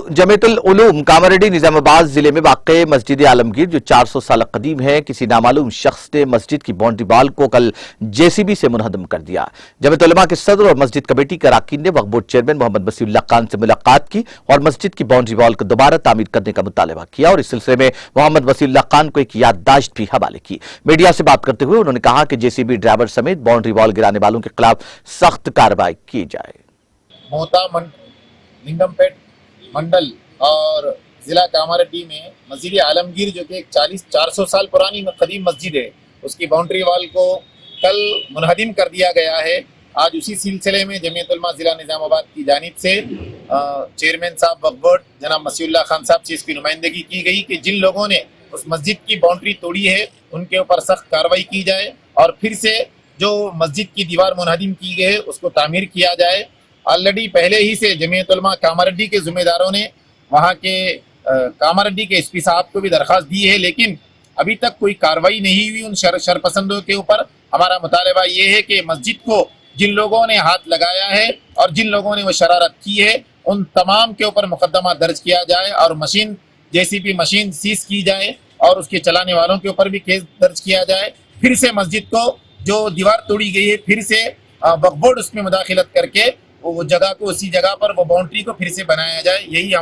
जमीयतुल उलूम कामारेड्डी निजामाबाद जिले में वाक़ मस्जिद आलमगीर जो 400 साल कदीम है, किसी नामालूम शख्स ने मस्जिद की बाउंड्री वॉल को कल जेसीबी से मुनहदम कर दिया। जमीयत उलमा के सदर और मस्जिद कमेटी के अरकान ने वक्फ बोर्ड चेयरमैन मोहम्मद वसीउल्लाह खान से मुलाकात की और मस्जिद की बाउंड्री वॉल को दोबारा तामीर करने का मुतालबा किया और इस सिलसिले में मोहम्मद वसीउल्लाह खान को एक याददाश्त भी हवाले की। मीडिया से बात करते हुए उन्होंने कहा कि जेसीबी ड्राइवर समेत बाउंड्री वॉल गिराने वालों के खिलाफ सख्त कार्रवाई की जाए। लिंगमपेट मंडल और जिला कामारेड्डी में मस्जिद आलमगीर जो कि एक 400 साल पुरानी कदीम मस्जिद है, उसकी बाउंड्री वाल को कल मुनहदिम कर दिया गया है। आज उसी सिलसिले में जमीयत उलमा जिला निजामाबाद की जानिब से चेयरमैन साहब वक्फ बोर्ड जनाब वसीउल्लाह खान साहब से इसकी नुमाइंदगी की गई कि जिन लोगों ने उस मस्जिद की बाउंड्री तोड़ी है उनके ऊपर सख्त कार्रवाई की जाए और फिर से जो मस्जिद की दीवार मुनहदिम की गई है उसको तामीर किया जाए। ऑलरेडी पहले ही से जमीयत उलमा कामारेड्डी के ज़िम्मेदारों ने वहाँ के कामारेड्डी के एसपी साहब को भी दरख्वास्त दी है, लेकिन अभी तक कोई कार्रवाई नहीं हुई उन शरपसंदों के ऊपर। हमारा मुतालबा ये है कि मस्जिद को जिन लोगों ने हाथ लगाया है और जिन लोगों ने वो शरारत की है उन तमाम के ऊपर मुकदमा दर्ज किया जाए और मशीन जेसीबी मशीन सीज की जाए और उसके चलाने वालों के ऊपर भी केस दर्ज किया जाए। फिर से मस्जिद को जो दीवार तोड़ी गई है फिर से वक्फ बोर्ड उसमें मुदाखलत करके वो जगह को उसी जगह पर वो बाउंड्री को फिर से बनाया जाए। यही